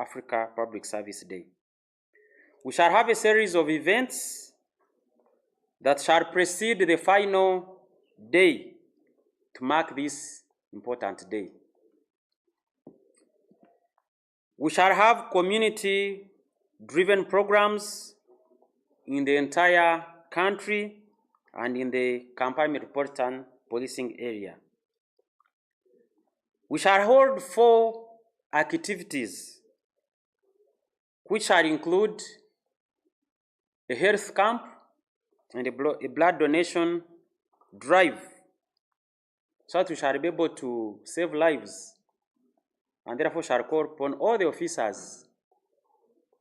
Africa Public Service Day. We shall have a series of events that shall precede the final day to mark this important day. We shall have community-driven programs in the entire country and in the Kampala Metropolitan Policing Area. We shall hold 4 activities, which shall include a health camp and a blood donation drive, so that we shall be able to save lives, and therefore shall call upon all the officers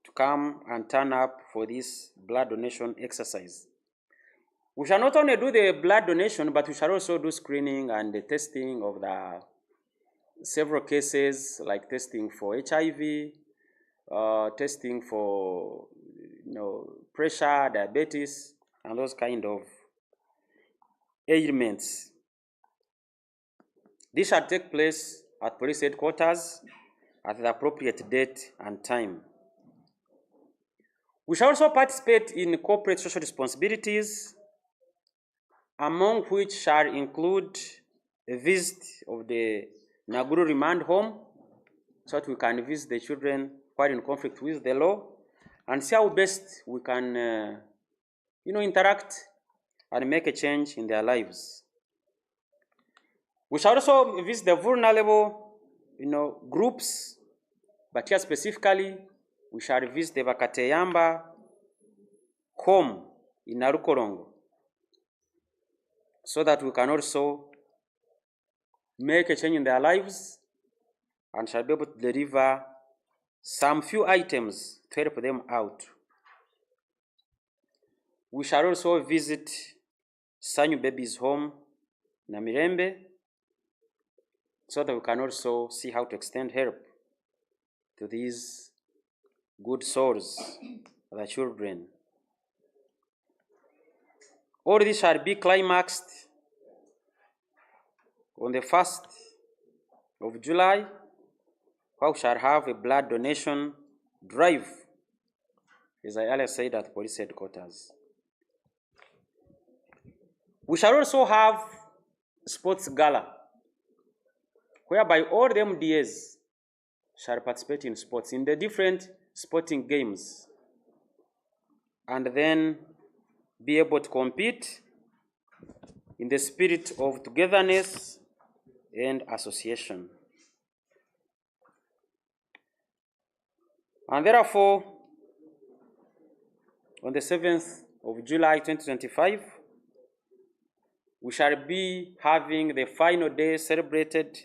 to come and turn up for this blood donation exercise. We shall not only do the blood donation, but we shall also do screening and the testing of the several cases, like testing for HIV, testing for pressure, diabetes, and those kind of ailments. This shall take place at police headquarters at the appropriate date and time. We shall also participate in corporate social responsibilities, among which shall include a visit of the Naguru remand home, so that we can visit the children who are in conflict with the law and see how best we can interact and make a change in their lives. We shall also visit the vulnerable groups, but here specifically we shall visit the Bakateyamba home in Narukorongo, so that we can also make a change in their lives and shall be able to deliver some few items to help them out. We shall also visit Sanyu Baby's home, Namirembe, so that we can also see how to extend help to these good souls, the children. All this shall be climaxed on the 1st of July, where we shall have a blood donation drive, as I earlier said, at police headquarters. We shall also have sports gala, whereby all the MDAs shall participate in sports, in the different sporting games, and then be able to compete in the spirit of togetherness and association. And therefore, on the 7th of July 2025, we shall be having the final day celebrated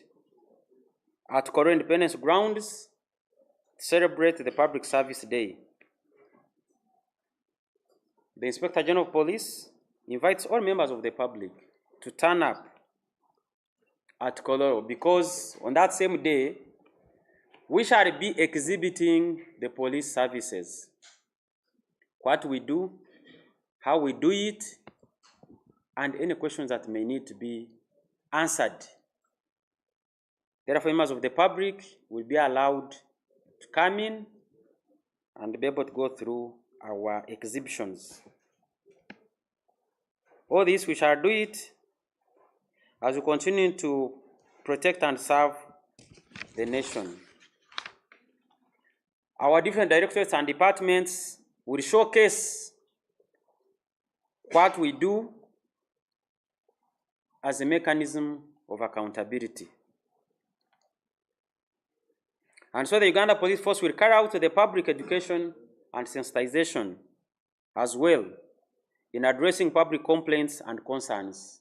at Koro Independence Grounds to celebrate the Public Service Day. The Inspector General of Police invites all members of the public to turn up at Koro, because on that same day, we shall be exhibiting the police services, what we do, how we do it, and any questions that may need to be answered. Therefore, members of the public will be allowed to come in and be able to go through our exhibitions. All this, we shall do it as we continue to protect and serve the nation. Our different directorates and departments will showcase what we do as a mechanism of accountability. And so the Uganda Police Force will carry out the public education and sensitization as well in addressing public complaints and concerns.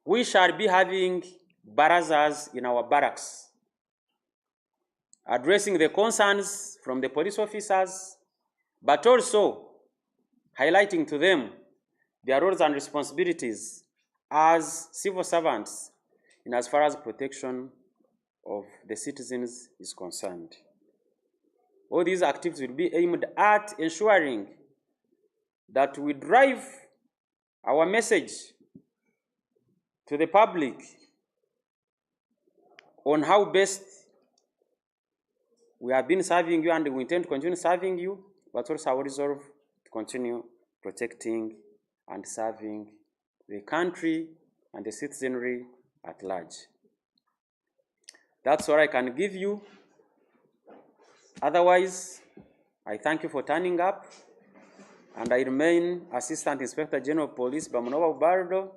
We shall be having barazas in our barracks, addressing the concerns from the police officers, but also highlighting to them their roles and responsibilities as civil servants in as far as protection of the citizens is concerned. All these activities will be aimed at ensuring that we drive our message to the public on how best we have been serving you and we intend to continue serving you, but also our resolve to continue protecting and serving the country and the citizenry at large. That's all I can give you. Otherwise, I thank you for turning up, and I remain Assistant Inspector General of Police Bamunova Ubardo,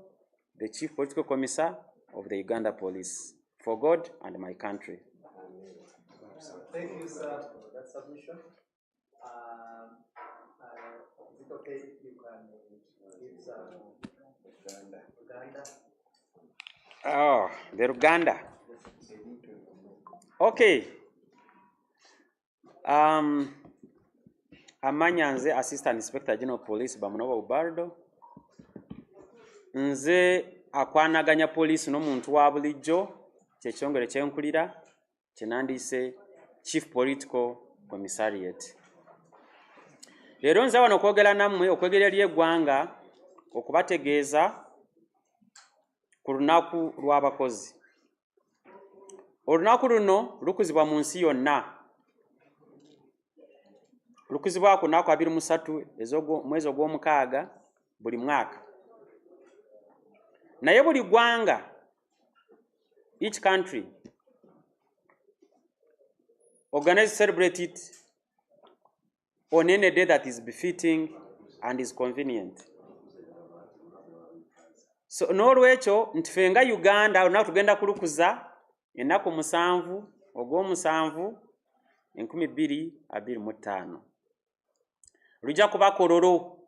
the Chief Political Commissar of the Uganda Police, for God and my country. Thank you, sir, for that submission. Is it okay if you can give some Uganda? Oh, the Uganda. Okay. Amanya nze Assistant Inspector General of Police Bamunova Ubardo. Nze akwanaganya police n'omuntu wa bulijjo kyekyongere kyenkulira kyenandiyise Chief Political Commissariat. Leero nze wano okwogera nammwe okwegera eri eggwanga okubategeeza ku lunaku lw'abakozi. Olunaku luno lukuzibwa mu nsi yonna. Lukuzibwa ku nnaku 23 mwezi ogw'omukaaga buli mwaka. Naye buli ggwanga, each country, organize celebrate it on any day that is befitting and is convenient. So n'olwekyo nti ffe nga Uganda olunaku tugenda kulukuza ennaku 7 ogw'omusanvu 2025. Lujja kuba kololo.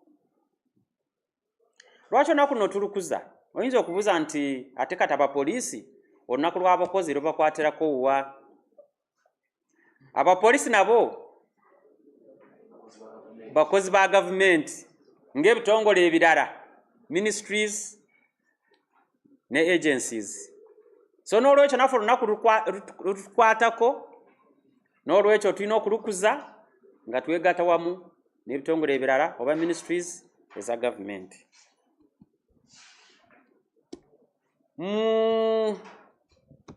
Lwaki olunaku luno tulukuza? Oyinza okubuuza nti ate kati abapoliisi olunaku lw'abakozi lubakwatirako wa? Abapoliisi nabo bakozi ba gavumenti ng'ebitongole ebirala, ministries ne agencies. So n'olwekyo naffe olunaku lutukwatako, n'olwekyo tulina okulukuza nga twegatta wamu n'ebitongole ebirala oba ministries eza gavumenti.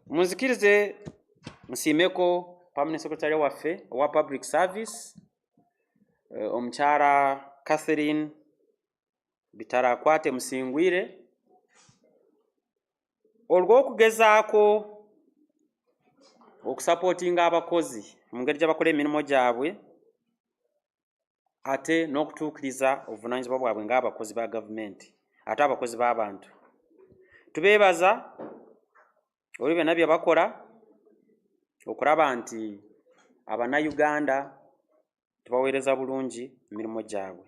Munzikirize nsiimeko Permanent Secretary waffe owa Public Service, omukyala Catherine Bitarakwate Musingwire, olw'okugezaako okusapootinga abakozi mu ngeri gye bakola emirimu gyabwe ate n'okutuukiriza obuvunaanyizibwa bwabwe ng'abakozi ba gavumenti ate abakozi b'abantu. Tubeebaza olwo byonna bye bakola okulaba nti Abannayuganda tubaweereza bulungi emirimu gyabwe.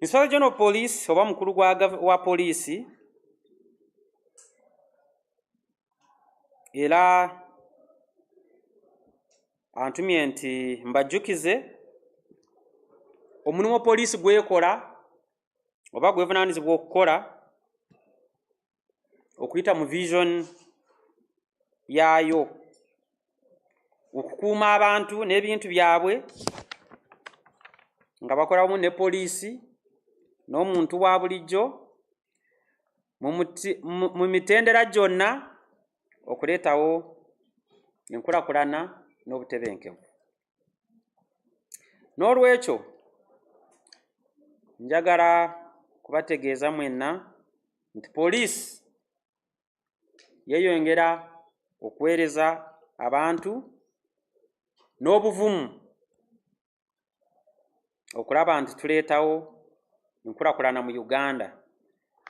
Inspector General of Police oba mukulu wa poliisi era antumye nti mbajjukize omulimu poliisi gwekola oba gwevunaanyizibwa okukola okuyita mu vision yaayo okukuuma abantu n'ebintu byabwe nga bakola wamu ne poliisi n'omuntu wa bulijjo mu mitendera gyonna okuleetawo enkulaakulana n'obutebenkevu. N'olwekyo njagala kubategeeza mwenna nti poliisi yeeyongera okuweereza abantu n'obuvumu okulaba nti tuleetawo enkulaakulana mu Uganda,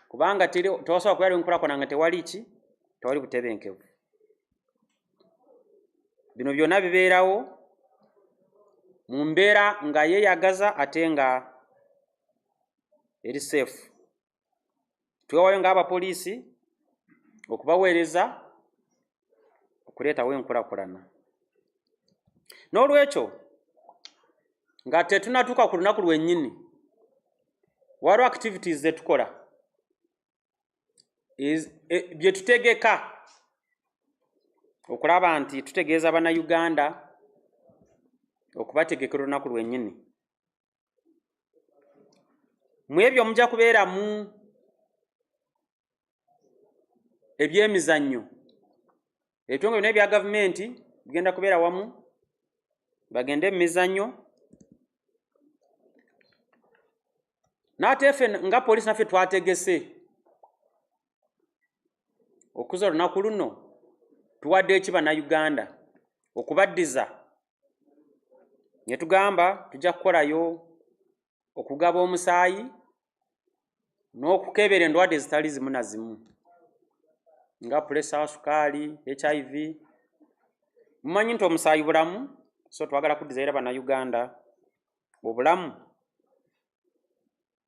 kubanga tewasobola kubeera enkulaakulana nga tewali ki? Tewali butebenkevu. Bino byonna bibeerawo mu mbeera nga yeeyagaza ate nga eri safe. Twewayo ng'abapoliisi okubaweereza okuleetawo enkulaakulana. N'olwekyo nga tetunatuuka ku lunaku lwennyini, waliwo activities ze tukola bye tutegeka okulaba nti tutegeeza Bannayuganda okubategekera olunaku lwennyini. Mu ebyo mujja kubeeramu ebyemizannyo, ebitongole byonna ebya gavumenti bigenda kubeera wamu bagende mu mizannyo. N'ate ffe nga poliisi naffe twategese okuza olunaku luno tuwadde eki bannayuganda okubaddiza ne tugamba tujja kukolayo okugaba omusaayi n'okukebera endwadde ezitali zimu na zimu nga pulesa, sukaali, HIV. Mumanyi nti omusaayi bulamu, so twagala kuddiza era bannayuganda obulamu.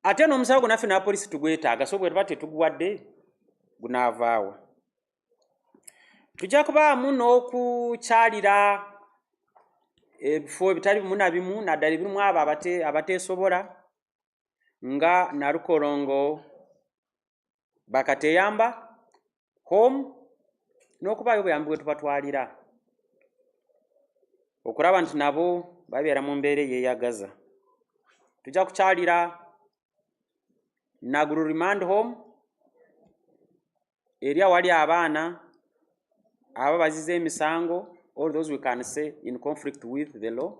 Ate n'omusaayi gwo naffe n'apoliisi tugwetaaga, so bwe tuba tetuguwadde gunaavaawa. Tujja kubaamu n'okukyalira ebifo ebitali bimu na bimu naddala ebirimu abo abateesobola nga Nalukolongo bakateyamba home, n'okubaayo obuyambi bwe tubatwalira okulaba nti nabo babeera mu mbeera eyeeyagaza. Tujja kukyalira Naguru remand home eri awali abaana aba bazize emisango, all those we can say in conflict with the law,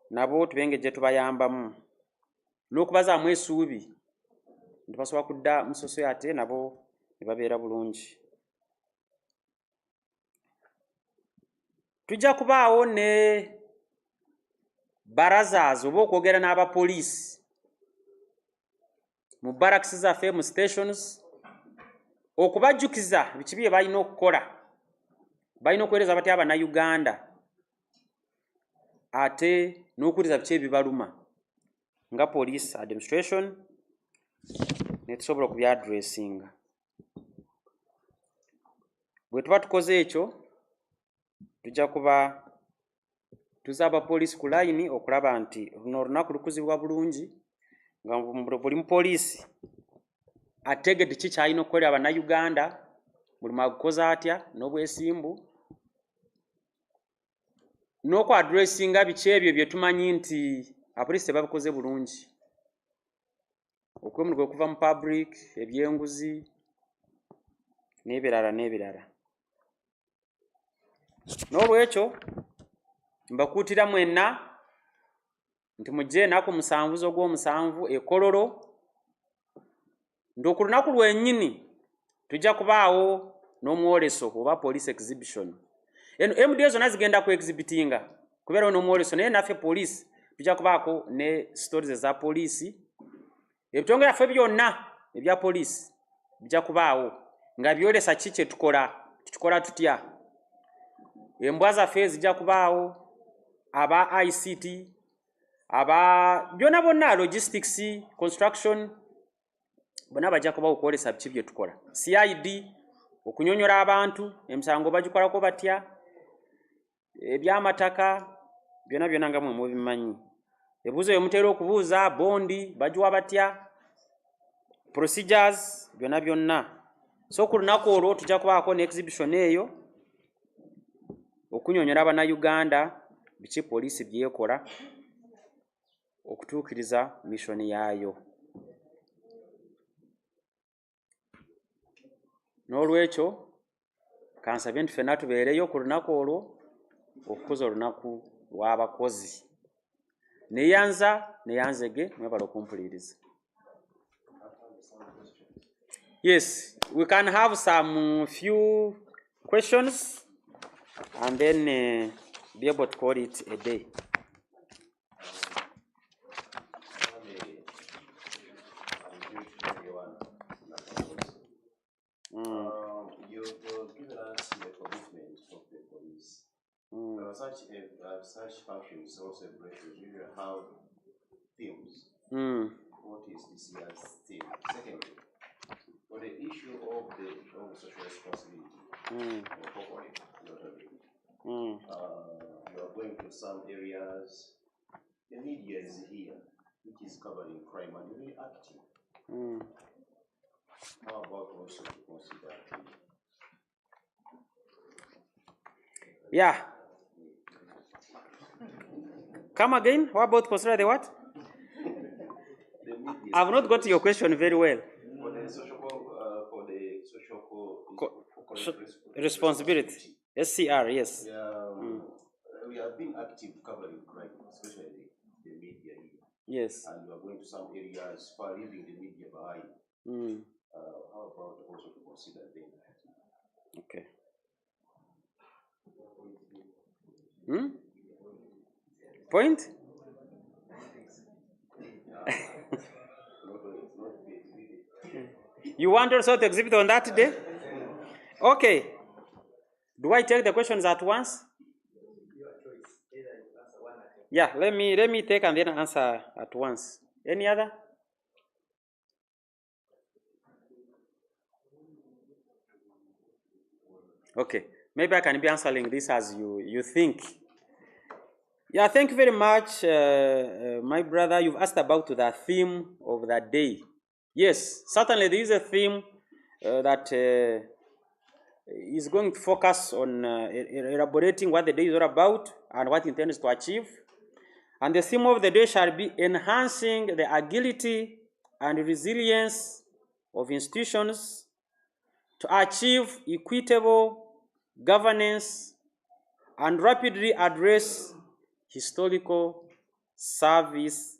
nabo tubengejje tubayambamu n'okubazaamu essuubi nti basobola kudda mu society nabo ne babeera bulungi. Tujja kubaawo ne barazas oba okwogera n'abapoliisi mu barracks zaffe, mu stations, okubajjukiza biki bye balina okukola. Balina okuweereza batya Abannayuganda ate n'okuwuliriza biki ebibaluma nga police administration ne tusobola okubyadressinga. Bwe tuba tukoze ekyo tujja kuba tuza abapoliisi ku layini okulaba nti luno olunaku lukuzibwa bulungi nga buli mupoliisi ategedde ki kyalina okukolera Abannayuganda, buli mwagukoze atya n'obwesimbu, n'okwadressinga biki ebyo bye tumanyi nti abapoliisi tebabikoze bulungi, okwemuluga okuva mu public, ebyenguzi n'ebirala n'ebirala. N'olwekyo mbakuutira mwenna nti mujje ennaku 7 z'Ogwomusanvu e Kololo, nti ku lunaku lwennyini tujja kubaawo n'omwoleso oba police exhibition. Eno MDA zonna zigenda ku exhibitinga kubeerawo n'omwoleso, naye naffe poliisi tujja kubaako ne stories eza poliisi. Ebitongole byaffe byonna ebya poliisi bijja kubaawo nga byolesa ki kye tukikola tutya. Embwa zaffe zijja kubaawo, aba ICT, aba byonna bonna, logistics, construction, bonna bajja kubaawo okwolesa biki bye tukola. CID okunyonyola abantu, emisango bagikolako batya, ebyamataka byonna byonna nga mwe mubimanyi. Ebibuuzo bye mutera okubuuza, bondi bagiwa batya, procedures byonna byonna. So ku lunaku olwo tujja kubaako ne exhibition eyo okunyonyola Abannayuganda biki poliisi byekola okutuukiriza mission yaayo. N'olwekyo kansabe nti ffenna tubeereyo ku lunaku olwo okukoza olunaku lw'abakozi. Neyanzege mwebala okumpuliriza. Yes, we can have some few questions and then be able to call it a day. You've given us the commitment of the police. Such functions also usually have themes. What is this year's theme? Secondly, for the issue of the social responsibility for corporate, you are going to some areas. The media is here, which is covering crime and really active. How about also to consider? Yeah. Come again? What about consider the what? I've not got your question very well. For the social responsibility. SCR, yes. Yeah, we have been active covering crime, especially the media here. Yes. And we are going to some areas far leaving the media behind. How about also to consider them? Okay. Point? You want also to exhibit on that day? Okay. Do I take the questions at once? Your choice. Either you answer one at a time. Yeah, let me take and then answer at once. Any other? Okay. Maybe I can be answering this as you think. Yeah, thank you very much, my brother. You've asked about the theme of the day. Yes, certainly there is a theme that is going to focus on elaborating what the day is all about and what it intends to achieve. And the theme of the day shall be enhancing the agility and resilience of institutions to achieve equitable governance and rapidly address historical service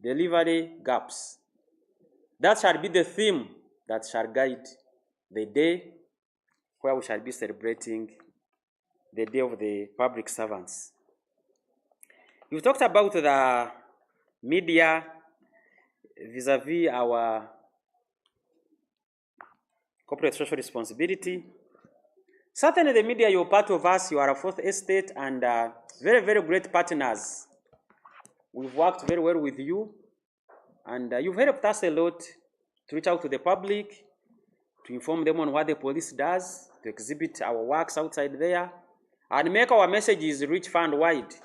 delivery gaps. That shall be the theme that shall guide the day where we shall be celebrating the Day of the Public Servants. You've talked about the media vis-a-vis our corporate social responsibility. Certainly the media, you're part of us, you are a fourth estate and very, very great partners. We've worked very well with you and you've helped us a lot to reach out to the public, to inform them on what the police does, to exhibit our works outside there, and make our messages reach far and wide.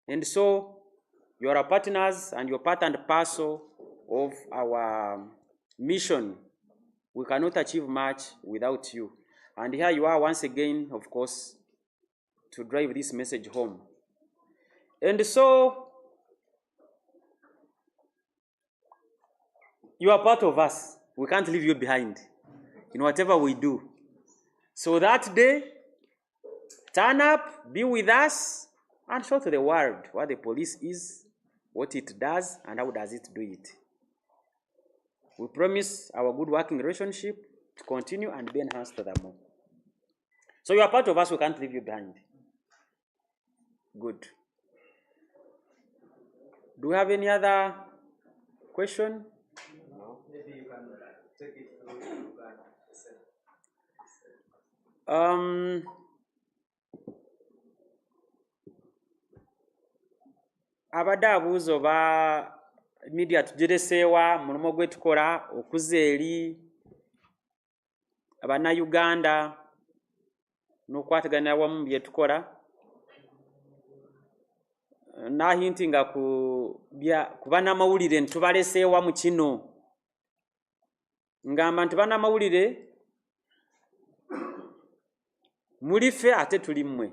And so, you are our partners and you're part and parcel of our mission. We cannot achieve much without you. And here you are once again, of course, to drive this message home. And so, you are part of us. We can't leave you behind in whatever we do. So that day, turn up, be with us, and show to the world what the police is, what it does, and how does it do it. We promise our good working relationship to continue and be enhanced furthermore. So you are part of us, we can't leave you behind. Good. Do we have any other question? No. Maybe you can take it through Uganda. Abadde abuuza oba media tugireseewa mulimu gwe tukola okuza eri abannayuganda n'okwataganira wamu mu bye tukola n'ahintinga ku bannamawulire nti tubaleseewa mu kino ngamba nti bannamawulire muli ffe ate tuli mmwe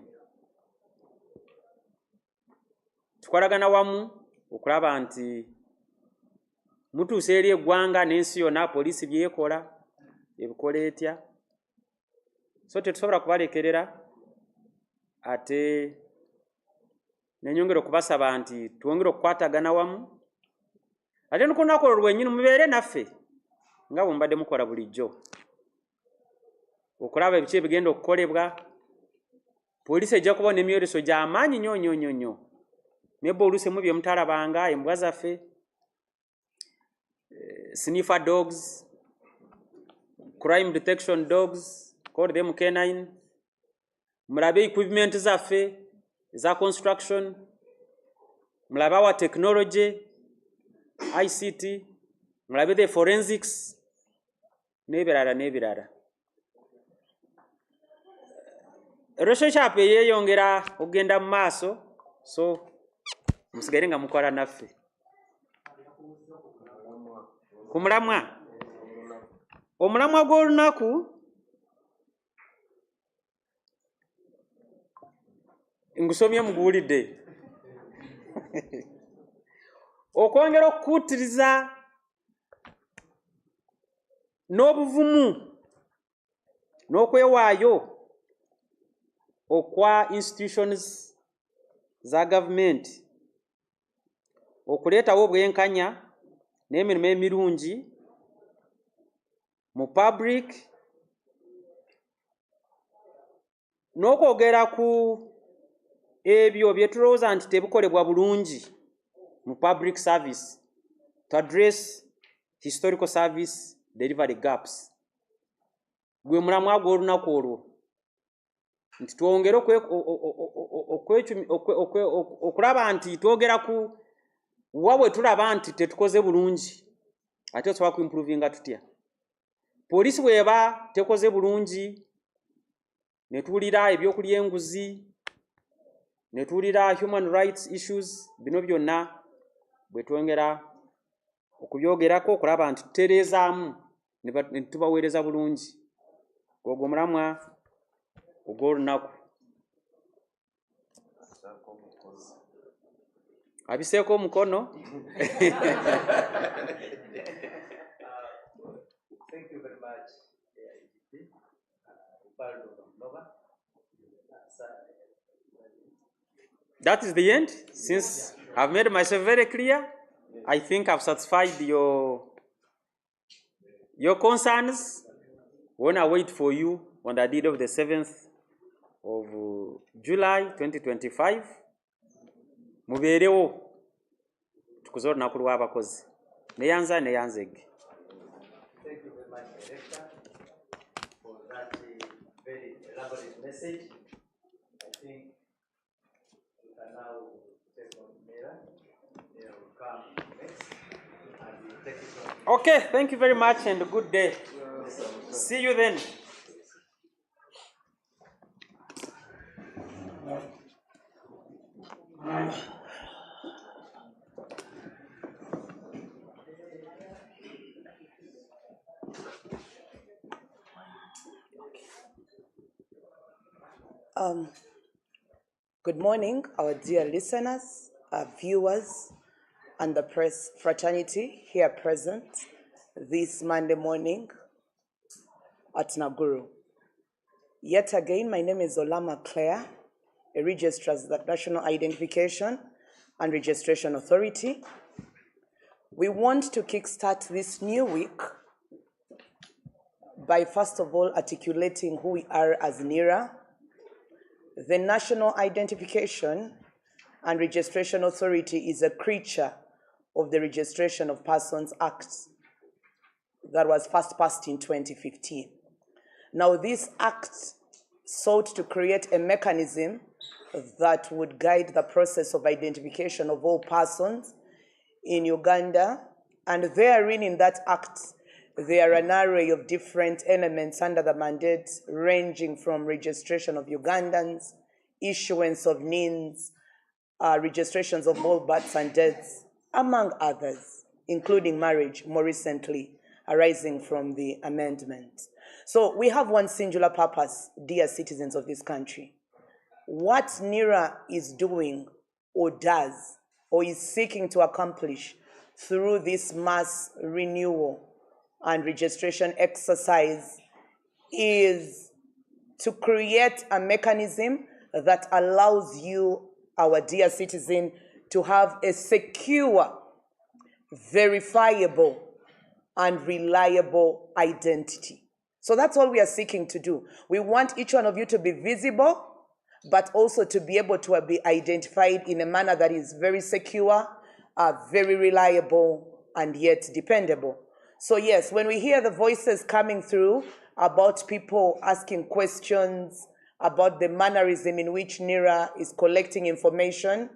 tukolagana wamu okulaba nti mutuusa eri eggwanga n'ensi yonna poliisi byekola ebikola etya so tetusobola kubalekerera ate nenyongera okubasaba nti twongere okukwatagana wamu ate ku lunaku olwo lwennyini mubeere naffe nga bwe mubadde mukola bulijjo okulaba ebiki ebigenda okukolebwa poliisi ejja kubona emyoleso gy'amaanyi nnyo nebbe oluusi mu bye mutalabanga embwa zaffe sniffer dogs, crime detection dogs, call them canine, mulabe equipment zaffe za construction, mulabe our technology, ICT, mulabe the forensics, n'ebirala. Relationship yeeyongera okugenda mu maaso, so musigere nga mukola naffe. Ku omulamwa gw'olunaku ngusomye muguwulidde okwongera okukuutiriza n'obuvumu n'okwewaayo okwa institutions za gavumenti okuleetawo obwenkanya n'emirimu emirungi mu public n'okwogera ku ebyo bye tulowooza nti tebikolebwa bulungi mu public service to address historical service delivery gaps. Gwe mulamwa gw'olunaku olwo nti twongere okulaba nti twogera ku wa bwe tulaba nti tetukoze bulungi ate osobola kuimprovinga tutya. Poliisi bw'eba tekoze bulungi ne tuwulira ebyokulya enguzi ne tuwulira human rights issues, bino byonna bwe twongera okubyogerako okulaba nti tutereezaamu ne tubaweereza bulungi. Ogwo mulamwa ogw'olunaku. Abiseeko omukono. Thank you very much, IGP. That is the end. Since I've made myself very clear, I think I've satisfied your concerns. When I wait for you on the deed of the 7th of July 2025, mubeerewo tukuze olunaku lw'abakozi. Neyanza neyanzege. Thank you very much, Director, for that very elaborate message. I think we can now take on Mera. Mera will come next and we'll take it on. Okay, thank you very much and good day. See you then. Good morning, our dear listeners, our viewers, and the press fraternity here present this Monday morning at Naguru. Yet again, my name is Olama Claire, a registrar at the National Identification and Registration Authority. We want to kickstart this new week by first of all articulating who we are as NIRA. The National Identification and Registration Authority is a creature of the Registration of Persons Act that was first passed in 2015. Now, this act sought to create a mechanism that would guide the process of identification of all persons in Uganda, and therein in that act, there are an array of different elements under the mandate, ranging from registration of Ugandans, issuance of NINs, registrations of all births and deaths, among others, including marriage, more recently, arising from the amendment. So we have one singular purpose, dear citizens of this country. What NIRA is doing or does or is seeking to accomplish through this mass renewal and registration exercise is to create a mechanism that allows you, our dear citizen, to have a secure, verifiable, and reliable identity. So that's all we are seeking to do. We want each one of you to be visible, but also to be able to be identified in a manner that is very secure, very reliable, and yet dependable. So yes, when we hear the voices coming through about people asking questions about the mannerism in which NIRA is collecting information,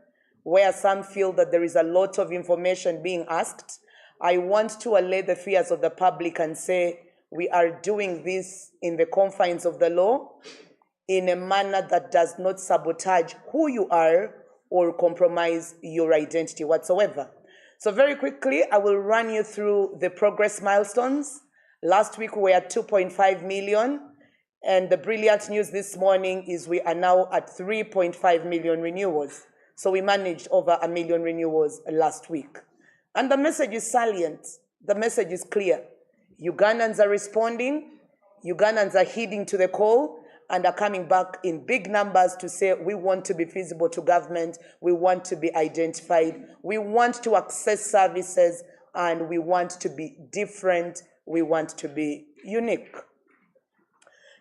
where some feel that there is a lot of information being asked, I want to allay the fears of the public and say we are doing this in the confines of the law in a manner that does not sabotage who you are or compromise your identity whatsoever. So very quickly, I will run you through the progress milestones. Last week, we were at 2.5 million. And the brilliant news this morning is we are now at 3.5 million renewals. So we managed over 1 million renewals last week. And the message is salient. The message is clear. Ugandans are responding. Ugandans are heeding to the call. and are coming back in big numbers to say we want to be visible to government, we want to be identified, we want to access services, and we want to be different, we want to be unique.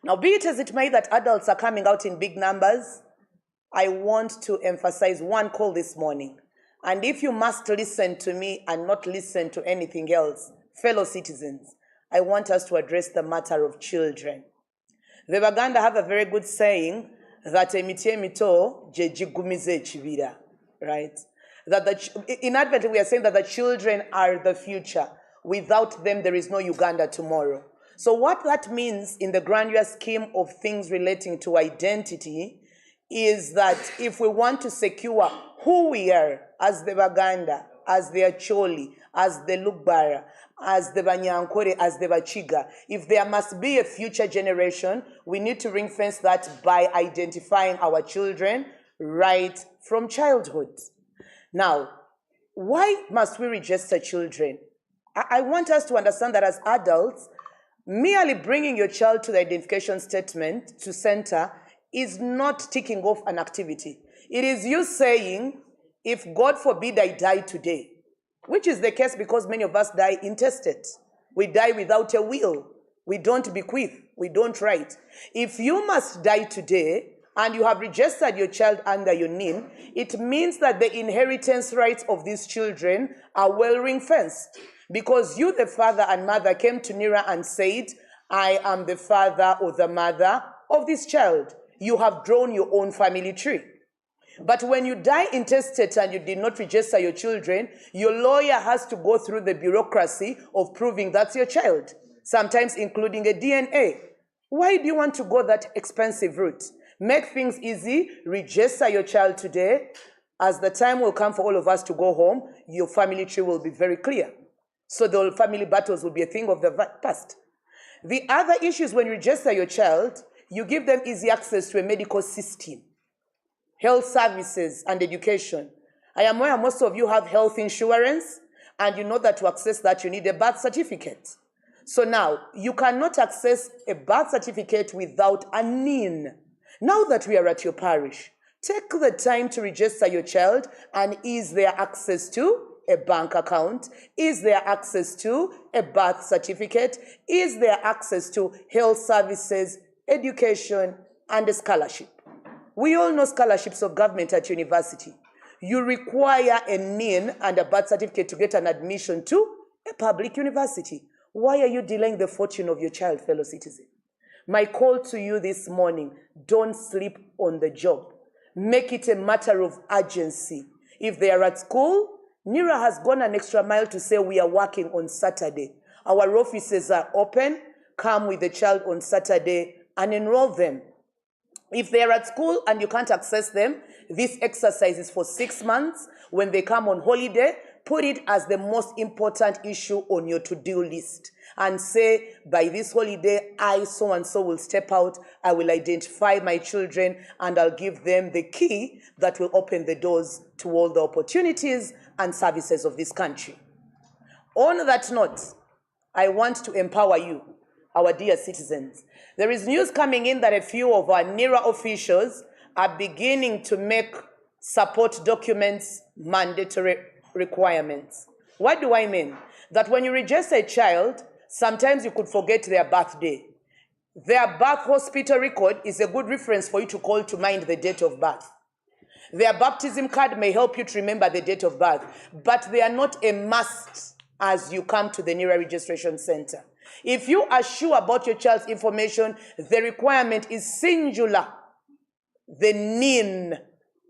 Now, be it as it may that adults are coming out in big numbers, I want to emphasize one call this morning. And if you must listen to me and not listen to anything else, fellow citizens, I want us to address the matter of children. The Baganda have a very good saying that emitie mito jejigumize chivira, right? That in Advent we are saying that the children are the future. Without them, there is no Uganda tomorrow. So what that means in the granular scheme of things relating to identity is that if we want to secure who we are as the Baganda, as the Acholi, as the Lugbara, as the Banyankore, as the Bachiga, if there must be a future generation, we need to ring fence that by identifying our children right from childhood. Now, why must we register children? I want us to understand that as adults, merely bringing your child to the identification statement to center is not ticking off an activity. It is you saying, if God forbid I die today, which is the case because many of us die intestate. We die without a will. We don't bequeath. We don't write. If you must die today and you have registered your child under your name, it means that the inheritance rights of these children are well ring-fenced. Because you, the father and mother, came to NIRA and said, I am the father or the mother of this child. You have drawn your own family tree. But when you die intestate and you did not register your children, your lawyer has to go through the bureaucracy of proving that's your child, sometimes including a DNA. Why do you want to go that expensive route? Make things easy, register your child today. As the time will come for all of us to go home, your family tree will be very clear. So the family battles will be a thing of the past. The other issue is when you register your child, you give them easy access to a medical system, health services, and education. I am aware most of you have health insurance, and you know that to access that you need a birth certificate. So now, you cannot access a birth certificate without a NIN. Now that we are at your parish, take the time to register your child, and is there access to a bank account? Is there access to a birth certificate? Is there access to health services, education, and a scholarship? We all know scholarships of government at university. You require a NIN and a birth certificate to get an admission to a public university. Why are you delaying the fortune of your child, fellow citizen? My call to you this morning, don't sleep on the job. Make it a matter of urgency. If they are at school, NIRA has gone an extra mile to say we are working on Saturday. Our offices are open. Come with the child on Saturday and enroll them. If they're at school and you can't access them, this exercise is for 6 months. When they come on holiday, put it as the most important issue on your to-do list and say, by this holiday, I so-and-so will step out, I will identify my children, and I'll give them the key that will open the doors to all the opportunities and services of this country. On that note, I want to empower you, our dear citizens. There is news coming in that a few of our NIRA officials are beginning to make support documents mandatory requirements. What do I mean? That when you register a child, sometimes you could forget their birthday. Their birth hospital record is a good reference for you to call to mind the date of birth. Their baptism card may help you to remember the date of birth, but they are not a must as you come to the NIRA registration center. If you are sure about your child's information, the requirement is singular, the NIN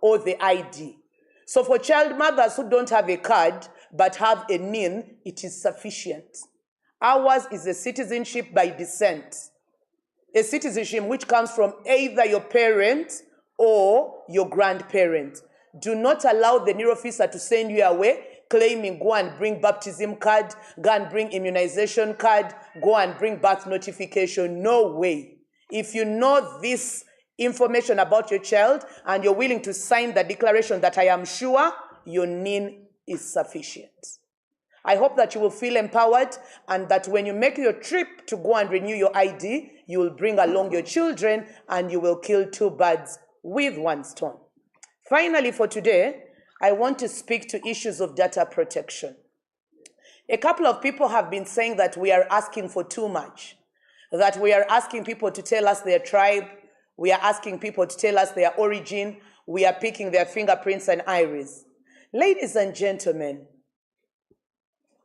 or the ID. So for child mothers who don't have a card but have a NIN, it is sufficient. Ours is a citizenship by descent, a citizenship which comes from either your parent or your grandparent. Do not allow the NIRA officer to send you away claiming go and bring baptism card, go and bring immunization card, go and bring birth notification. No way. If you know this information about your child and you're willing to sign the declaration that I am sure, your NIN is sufficient. I hope that you will feel empowered and that when you make your trip to go and renew your ID, you will bring along your children and you will kill two birds with one stone. Finally, for today, I want to speak to issues of data protection. A couple of people have been saying that we are asking for too much, that we are asking people to tell us their tribe, we are asking people to tell us their origin, we are picking their fingerprints and iris. Ladies and gentlemen,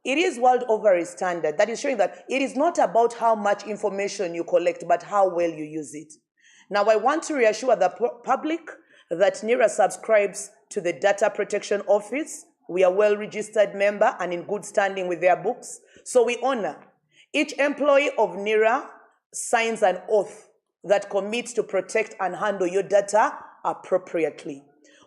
it is world over a standard that is showing that it is not about how much information you collect, but how well you use it. Now, I want to reassure the public that NERA subscribes to the Data Protection Office. We are a well-registered member and in good standing with their books. So we honor each employee of NERA signs an oath that commits to protect and handle your data appropriately.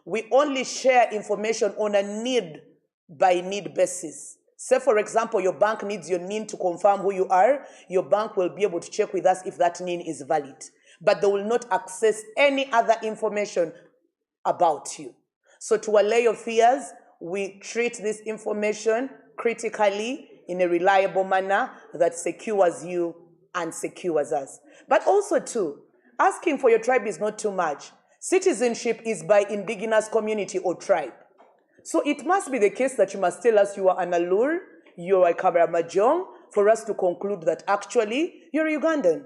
We only share information on a need-by-need basis. Say, for example, your bank needs your NIN to confirm who you are. Your bank will be able to check with us if that NIN is valid. But they will not access any other information about you. So to allay your fears, we treat this information critically in a reliable manner that secures you and secures us. But also too, asking for your tribe is not too much. Citizenship is by indigenous community or tribe. So it must be the case that you must tell us you are an Alur, you are a Kabaramajong, for us to conclude that actually you're Ugandan.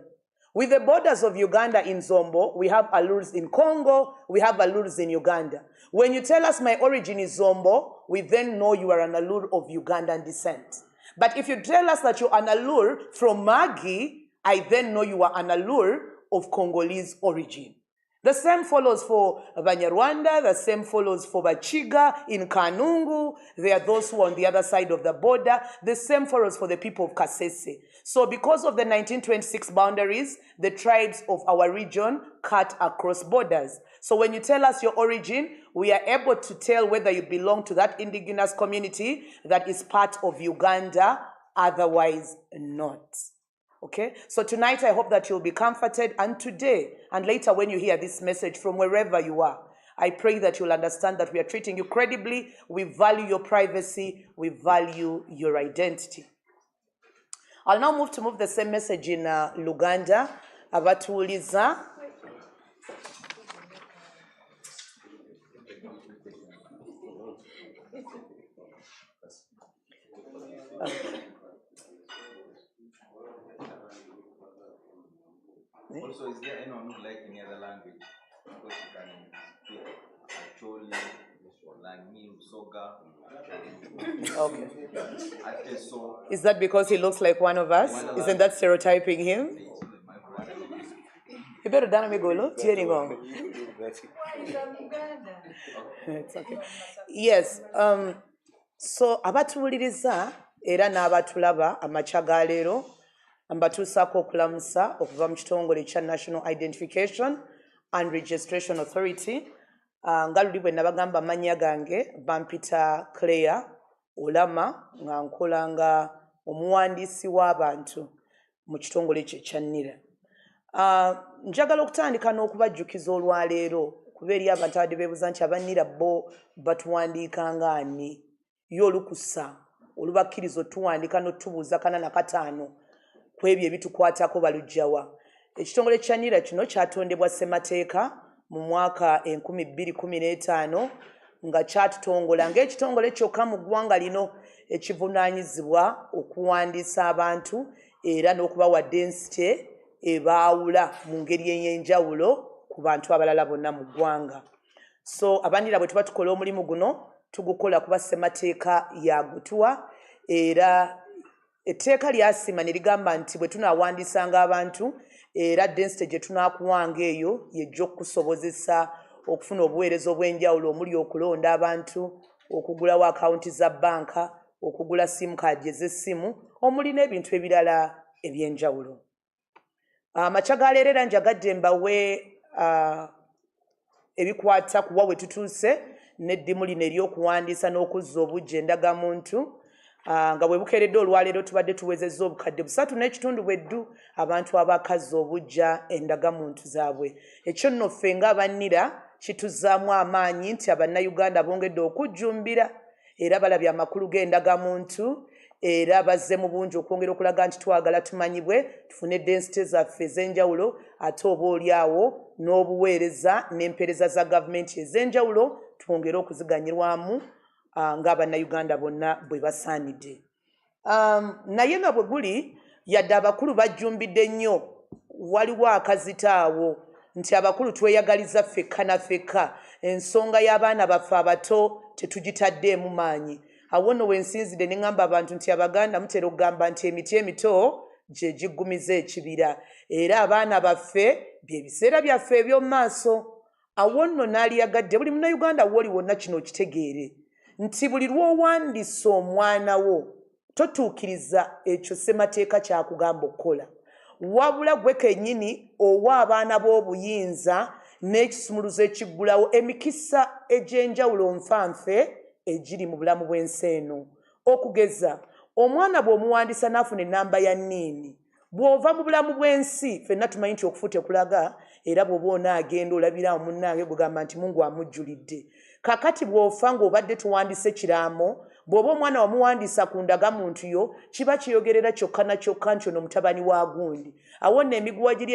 With the borders of Uganda in Zombo, we have Alurs in Congo, we have Alurs in Uganda. When you tell us my origin is Zombo, we then know you are an Alur of Ugandan descent. But if you tell us that you're an Alur from Magi, I then know you are an Alur of Congolese origin. The same follows for Banyarwanda, the same follows for Bachiga in Kanungu. There are those who are on the other side of the border. The same follows for the people of Kasese. So because of the 1926 boundaries, the tribes of our region cut across borders. So when you tell us your origin, we are able to tell whether you belong to that indigenous community that is part of Uganda, otherwise not. Okay, so tonight I hope that you'll be comforted, and today and later when you hear this message from wherever you are, I pray that you'll understand that we are treating you credibly, we value your privacy, we value your identity. I'll now move the same message in Luganda. Abatuuliza. Also, is there anyone who like any other language? Because you can speak Acholi, Langi, Soga. Okay. Is that because he looks like one of us? Isn't that stereotyping him? You better done me go. It's okay. Yes. So abatuuliriza era n'abatulaba amachaga leero mbatuusaako okulamusa okuva mu kitongole kya National Identification and Registration Authority. Nga luli bwe nabagamba amannya gange bampita Claire Olama nga nkola nga omuwandiisi w'abantu mu kitongole kye kya NERA. Njagala okutandika n'okubajjukiza olwaleero kuba eri abantu abadde beebuuza nti aba NERA bo batuwandiika ng'ani yo olukusa olubakkiriza otuwandiika n'otubuuza 4 na 5 ku ebyo ebitukwatako balujjawa. Ekitongole kya NERA kino kyatondebwa ssemateeka mu mwaka 2015 nga kyatutongola ng'ekitongole kyokka mu ggwanga lino ekivunaanyizibwa okuwandiisa abantu era n'okubawa density ebaawula mu ngeri ey'enjawulo ku bantu abalala bonna mu ggwanga. So abanira bwe tuba tukola omulimu guno tugukola kuba ssemateeka yagutuwa era etteeka lyasima ne ligamba nti bwe tunaawandiisanga abantu era density gye tunaakuwanga eyo yejja okukusobozesa okufuna obuweereza obw'enjawulo omuli okulonda abantu, okugulawo akawunti za bbanka, okugula simu kaadi ez'essimu, omuli n'ebintu ebirala eby'enjawulo. Amachaga leero era njagadde mbawe ebikwata kuwa we tutuuse n'eddimu lino ery'okuwandiisa n'okuzza obujja endagamuntu. Nga bwe bukeeredde olwaleero tubadde tuwezezza obukadde 3.5 bweddu abantu abakazza obujja endagamuntu zaabwe. Ekyo nno ffe ng'aba NERA kituzzaamu amaanyi nti Abannayuganda bongedde okujjumbira era balabye amakulu g'endagamuntu era bazze mu bungi okwongera okulaga nti twagala tumanyibwe tufune density zaffe ez'enjawulo ate oba oliawo n'obuweereza n'empeereza za gavumenti ez'enjawulo twongere okuziganyirwamu ng'abannayuganda bonna bwe basaanidde. Naye nga bwe guli yadde abakulu bajjumbidde nnyo waliwo akazitaawo nti abakulu tweyagaliza ffekka na ffekka ensonga y'abaana baffe abato tetugitaddeemu maanyi. Awo nno wensinzidde ne ŋŋamba abantu nti Abaganda mutera okugamba nti emiti emito gye giggumiza ekibira era abaana baffe bye biseera byaffe eby'omu maaso. Awo nno n'aliyagadde buli munnayuganda w'oli wonna kino okitegeere nti buli lw'owandiisa omwana wo totuukiriza ekyo ssemateeka kyakugamba okukola, wabula gwe kennyini owa abaana b'obuyinza n'ekisumuluzo ekiggulawo emikisa egy'enjawulo nfanfe egiri mu bulamu bw'ensi eno. Okugeza omwana bw'omuwandiisa n'afuna ennamba ya nniini bw'ova mu bulamu bw'ensi ffenna tumanyi nti okufu tekulaga era bw'oba onaagenda olabira munnange gugamba nti Mungu amujjulidde. Kakati bw'ofa ng'obadde tuwandiise kiraamo bw'oba omwana wamuwandiisa ku ndagamuntu yo kiba kiyogerera kyokka na kyokka nti ono mutabani wa gundi. Awo nno emiguwa giri